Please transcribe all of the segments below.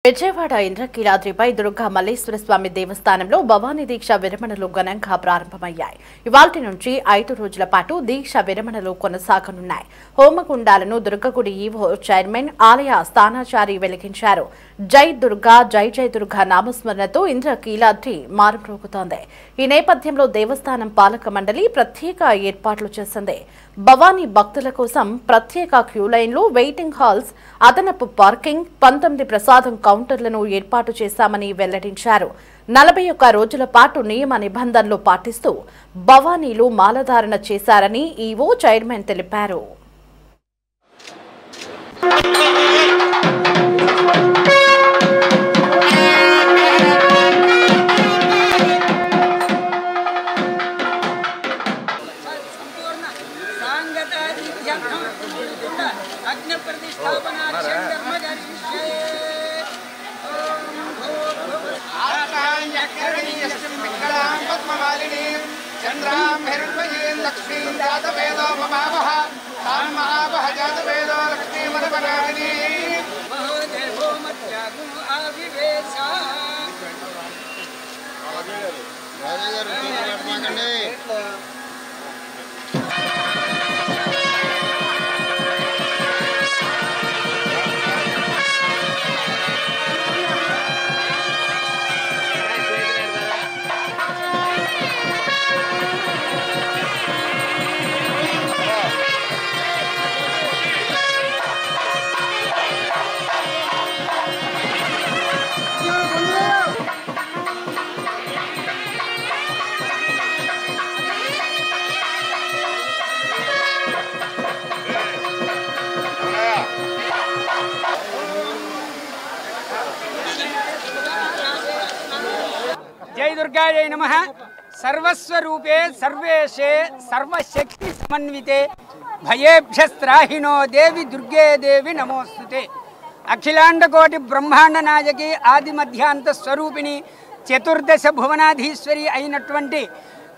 విజయవాడ ఇంద్రకీలాద్రిపై దుర్గా మల్లేశ్వర స్వామి దేవస్థానంలో భవానీ దీక్ష విరమణలు ఘనంగా ప్రారంభమయ్యాయి. ఇవాల్టి నుంచి 5 రోజుల పాటు దీక్ష విరమణలు కొనసాగనున్నాయి. హోమగుండాలను దుర్గగుడి ఈవో చైర్మన్ ఆలయ స్థానాచారి వెలిగించారు. జై దుర్గా జై జై దుర్గా నామస్మరణతో ఇంద్రకీలాద్రి మారుమ్రోగుతోంది. ఈ నేపథ్యంలో దేవస్థానం పాలక మండలి ప్రత్యేక ఏర్పాట్లు చేసింది. భవానీ భక్తుల కోసం ప్రత్యేక క్యూ లైన్లు, వెయిటింగ్ హాల్స్, అదనపు పార్కింగ్, 19 ప్రసాదం కౌంటర్లను ఏర్పాటు చేశామని వెల్లడించారు. 41 రోజుల పాటు నియమ నిబంధనలు పాటిస్తూ భవానీలు మాలధారణ చేశారని ఈవో చైర్మన్ తెలిపారు. जय दुर्गायै नमः। सर्वस्वरूपे सर्वेशे सर्वशक्ति समन्विते भयेभ्यस्त्राहिनो देवी दुर्गे देवी नमोस्तुते। अखिलांड कोटि ब्रह्मांड नायकी आदि मध्यांत स्वरूपिणी चतुर्दश भुवनाधीश्वरी అయినటువంటి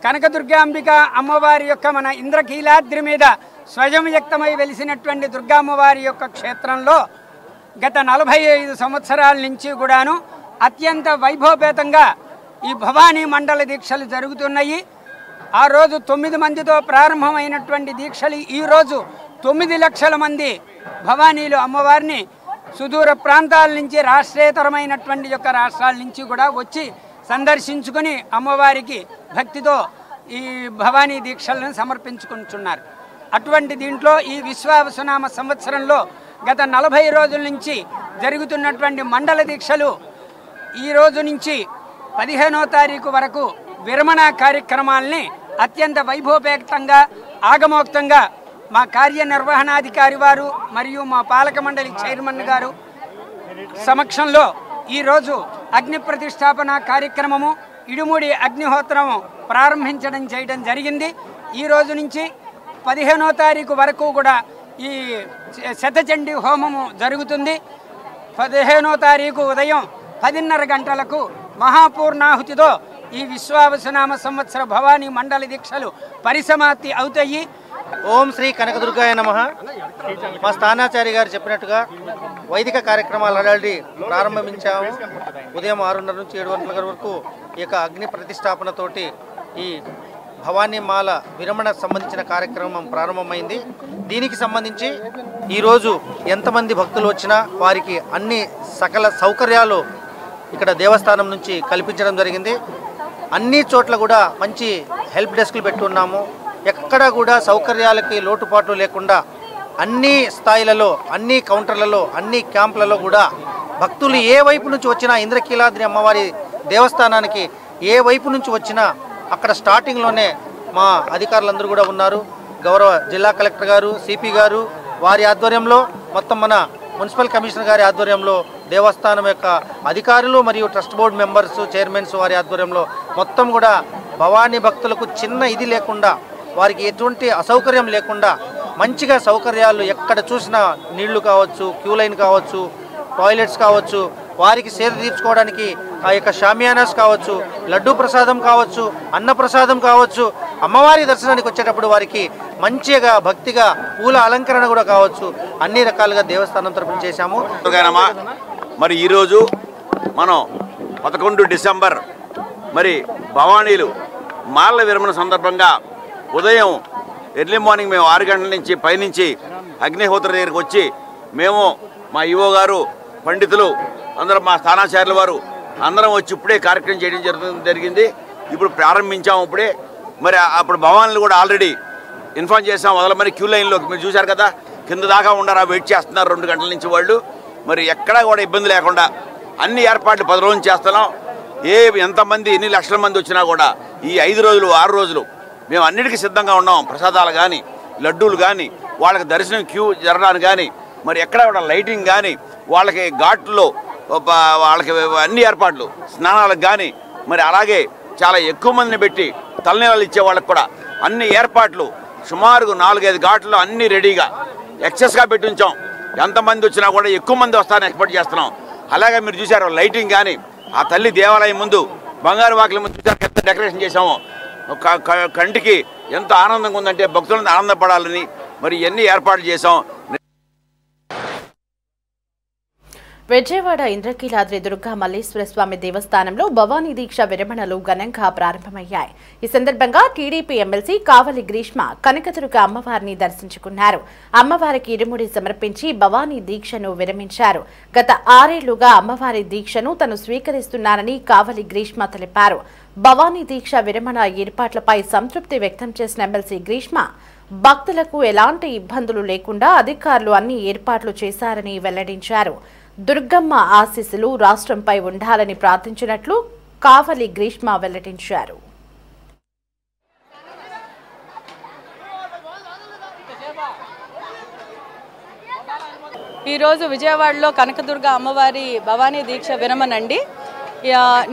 కనకదుర్గాంబిక అమ్మవారి యొక్క మన ఇంద్రకీలాద్రి మీద స్వయం వ్యక్తమై వెలిసినటువంటి దుర్గామ్మవారి యొక్క క్షేత్రంలో గత 45 సంవత్సరాల నుంచి కూడాను అత్యంత వైభవపేతంగా ఈ భవానీ మండల దీక్షలు జరుగుతున్నాయి. ఆ రోజు 9 మందితో ప్రారంభమైనటువంటి దీక్షలు ఈ రోజు 9 లక్షల మంది భవానీలు అమ్మవారిని సుదూర ప్రాంతాల నుంచి రాష్ట్రేతరమైనటువంటి యొక్క రాష్ట్రాల నుంచి కూడా వచ్చి సందర్శించుకొని అమ్మవారికి భక్తితో ఈ భవానీ దీక్షలను సమర్పించుకుంటున్నారు. అటువంటి దీంట్లో ఈ విశ్వావసునామ సంవత్సరంలో గత 40 రోజుల నుంచి జరుగుతున్నటువంటి మండల దీక్షలు ఈ రోజు నుంచి 15వ తారీఖు వరకు విరమణ కార్యక్రమాలని అత్యంత వైభవపేతంగా ఆగమోక్తంగా మా కార్యనిర్వహణాధికారి వారు మరియు మా పాలక మండలి చైర్మన్ గారు సమక్షంలో ఈరోజు అగ్ని ప్రతిష్టాపన కార్యక్రమము ఇడుముడి అగ్నిహోత్రము చేయడం జరిగింది. ఈ రోజు నుంచి 15వ తారీఖు వరకు కూడా ఈ శతచండీ హోమము జరుగుతుంది. 15వ తారీఖు ఉదయం 10:30 గంటలకు మహాపూర్ణాహుతితో ఈ విశ్వావసునామ సంవత్సర భవానీ మండల దీక్షలు పరిసమాప్తి అవుతాయి. ఓం శ్రీ కనకదుర్గాయ నమః. మా స్థానాచారి గారు చెప్పినట్టుగా వైదిక కార్యక్రమాలు ఆల్రెడీ ప్రారంభించాము. ఉదయం 6:30 నుంచి 7 గంటల వరకు ఈ యొక్క అగ్ని ప్రతిష్టాపనతోటి ఈ భవానీ మాల విరమణ సంబంధించిన కార్యక్రమం ప్రారంభమైంది. దీనికి సంబంధించి ఈరోజు ఎంతమంది భక్తులు వచ్చినా వారికి అన్ని సకల సౌకర్యాలు ఇక్కడ దేవస్థానం నుంచి కల్పించడం జరిగింది. అన్ని చోట్ల కూడా మంచి హెల్ప్ డెస్క్లు పెట్టున్నాము. ఎక్కడ కూడా సౌకర్యాలకి లోటుపాట్లు లేకుండా అన్ని స్థాయిలలో, అన్ని కౌంటర్లలో, అన్ని క్యాంపులలో కూడా భక్తులు ఏ వైపు నుంచి వచ్చినా ఇంద్రకీలాద్రి అమ్మవారి దేవస్థానానికి ఏ వైపు నుంచి వచ్చినా అక్కడ స్టార్టింగ్లోనే మా అధికారులందరూ కూడా ఉన్నారు. గౌరవ జిల్లా కలెక్టర్ గారు, సిపి గారు వారి ఆధ్వర్యంలో, మొత్తం మన మున్సిపల్ కమిషనర్ గారి ఆధ్వర్యంలో, దేవస్థానం యొక్క అధికారులు మరియు ట్రస్ట్ బోర్డు మెంబర్స్, చైర్మన్స్ వారి ఆధ్వర్యంలో మొత్తం కూడా భవానీ భక్తులకు చిన్న ఇది లేకుండా, వారికి ఎటువంటి అసౌకర్యం లేకుండా మంచిగా సౌకర్యాలు ఎక్కడ చూసినా నీళ్లు కావచ్చు, క్యూ లైన్ కావచ్చు, టాయిలెట్స్ కావచ్చు, వారికి సేద తీర్చుకోవడానికి ఆ యొక్క షామియానాస్ కావచ్చు, లడ్డూ ప్రసాదం కావచ్చు, అన్న ప్రసాదం కావచ్చు, అమ్మవారి దర్శనానికి వచ్చేటప్పుడు వారికి మంచిగా భక్తిగా పూల అలంకరణ కూడా కావచ్చు, అన్ని రకాలుగా దేవస్థానం తరపున చేశాము. మరి ఈరోజు మనం 11 డిసెంబర్ మరి భవానీలు మాల విరమణ సందర్భంగా ఉదయం ఎర్లీ మార్నింగ్ మేము 6 గంటల నుంచి పైనుంచి అగ్నిహోత్ర దగ్గరికి వచ్చి మేము మా ఈవో గారు పండితులు అందరం మా స్థానాచార్యుల వారు అందరం వచ్చి ఇప్పుడే కార్యక్రమం చేయడం జరిగింది. ఇప్పుడు ప్రారంభించాము ఇప్పుడే. మరి అప్పుడు భవానీలు కూడా ఆల్రెడీ ఇన్ఫార్మ్ చేసాం వదలమని క్యూ లైన్లో మీరు చూశారు కదా, కింద దాకా ఉండరా వెయిట్ చేస్తున్నారు 2 గంటల నుంచి వాళ్ళు. మరి ఎక్కడా కూడా ఇబ్బంది లేకుండా అన్ని ఏర్పాట్లు 10 రోజులు చేస్తున్నాం. ఎంతమంది ఎన్ని లక్షల మంది వచ్చినా కూడా ఈ 5 రోజులు 6 రోజులు మేము అన్నిటికీ సిద్ధంగా ఉన్నాం. ప్రసాదాలు కానీ లడ్డూలు కానీ వాళ్ళకి దర్శనం క్యూ జరగడానికి కానీ మరి ఎక్కడ కూడా లైటింగ్ కానీ వాళ్ళకి ఘాట్లో వాళ్ళకి అన్ని ఏర్పాట్లు స్నానాలకు కానీ మరి అలాగే చాలా ఎక్కువ మందిని పెట్టి తలనీళ్ళు ఇచ్చే వాళ్ళకి కూడా అన్ని ఏర్పాట్లు సుమారుగా 4-5 ఘాట్లు అన్నీ రెడీగా ఎక్సెస్గా పెట్టి ఉంచాం. ఎంతమంది వచ్చినా కూడా ఎక్కువ మంది వస్తారని ఎక్స్పెక్ట్ చేస్తున్నాం. అలాగే మీరు చూసారు లైటింగ్ కానీ ఆ తల్లి దేవాలయం ముందు బంగారు వాకిలి ముందు చూసారు ఎంత డెకరేషన్ చేసామో. కంటికి ఎంత ఆనందంగా ఉందంటే భక్తులను ఆనందపడాలని మరి ఎన్ని ఏర్పాట్లు చేసాం. విజయవాడ ఇంద్రకీలాద్రి దుర్గా మల్లేశ్వర స్వామి దేవస్థానంలో భవానీ దీక్ష విరమణలు ఘనంగా ప్రారంభమయ్యాయి. ఈ సందర్భంగా టీడీపీ ఎమ్మెల్సీ కావలి గ్రీష్మ కనకదుర్గ అమ్మవారిని దర్శించుకున్నారు. అమ్మవారికి ఇరుముడి సమర్పించి భవానీ దీక్షను విరమించారు. గత 6 ఏళ్లుగా అమ్మవారి దీక్షను తను స్వీకరిస్తున్నానని కావలి గ్రీష్మ తెలిపారు. భవానీ దీక్ష విరమణ ఏర్పాట్లపై సంతృప్తి వ్యక్తం చేసిన ఎమ్మెల్సీ గ్రీష్మ భక్తులకు ఎలాంటి ఇబ్బందులు లేకుండా అధికారులు అన్ని ఏర్పాట్లు చేశారని వెల్లడించారు. దుర్గమ్మ ఆశీస్సులు రాష్ట్రంపై ఉండాలని ప్రార్థించినట్లు కావలి గ్రీష్మ వెల్లడించారు. ఈరోజు విజయవాడలో కనకదుర్గ అమ్మవారి భవానీ దీక్ష విరమనండి.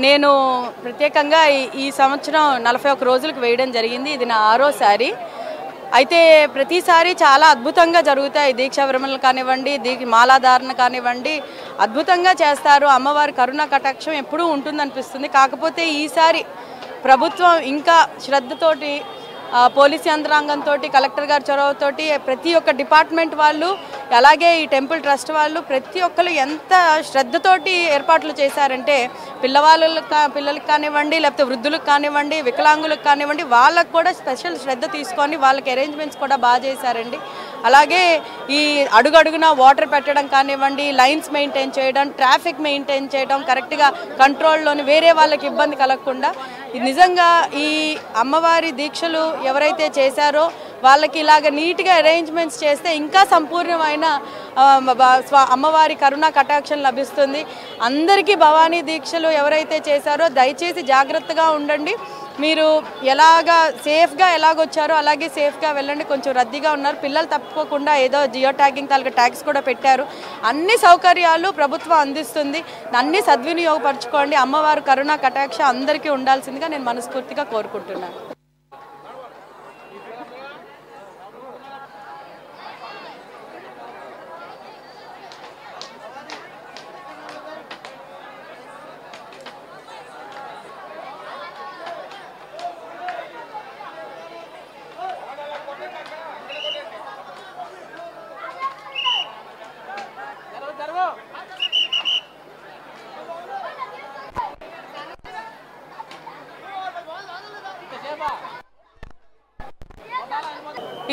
నేను ప్రత్యేకంగా ఈ సంవత్సరం 41 రోజులకు వేయడం జరిగింది. ఇది నా 6వ అయితే ప్రతిసారి చాలా అద్భుతంగా జరుగుతాయి. దీక్షా విరమణలు కానివ్వండి, మాలాధారణ కానివ్వండి, అద్భుతంగా చేస్తారు. అమ్మవారి కరుణా కటాక్షం ఎప్పుడూ ఉంటుందనిపిస్తుంది. కాకపోతే ఈసారి ప్రభుత్వం ఇంకా శ్రద్ధతోటి పోలీస్ యంత్రాంగంతో కలెక్టర్ గారి చొరవతోటి ప్రతి ఒక్క డిపార్ట్మెంట్ వాళ్ళు అలాగే ఈ టెంపుల్ ట్రస్ట్ వాళ్ళు ప్రతి ఒక్కరు ఎంత శ్రద్ధతోటి ఏర్పాట్లు చేశారంటే పిల్లలకు కానివ్వండి, లేకపోతే వృద్ధులకు కానివ్వండి, వికలాంగులకు కానివ్వండి, వాళ్ళకు కూడా స్పెషల్ శ్రద్ధ తీసుకొని వాళ్ళకి అరేంజ్మెంట్స్ కూడా బాగా చేశారండి. అలాగే ఈ అడుగడుగున వాటర్ పెట్టడం కానివ్వండి, లైన్స్ మెయింటైన్ చేయడం, ట్రాఫిక్ మెయింటైన్ చేయడం, కరెక్ట్గా కంట్రోల్లోని వేరే వాళ్ళకి ఇబ్బంది కలగకుండా నిజంగా ఈ అమ్మవారి దీక్షలు ఎవరైతే చేశారో వాళ్ళకి ఇలాగ నీట్గా అరేంజ్మెంట్స్ చేస్తే ఇంకా సంపూర్ణమైన అమ్మవారి కరుణా కటాక్షం లభిస్తుంది. అందరికీ భవానీ దీక్షలు ఎవరైతే చేశారో దయచేసి జాగ్రత్తగా ఉండండి. మీరు సేఫ్గా ఎలాగొచ్చారో అలాగే సేఫ్గా వెళ్ళండి. కొంచెం రద్దీగా ఉన్నారు పిల్లలు, తప్పకుండా ఏదో జియో ట్యాగింగ్ తాలూకా ట్యాగ్స్ కూడా పెట్టారు. అన్ని సౌకర్యాలు ప్రభుత్వం అందిస్తుంది, అన్ని సద్వినియోగపరచుకోండి. అమ్మవారు కరుణా కటాక్ష అందరికీ ఉండాల్సిందిగా నేను మనస్ఫూర్తిగా కోరుకుంటున్నాను.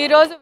ఈరోజు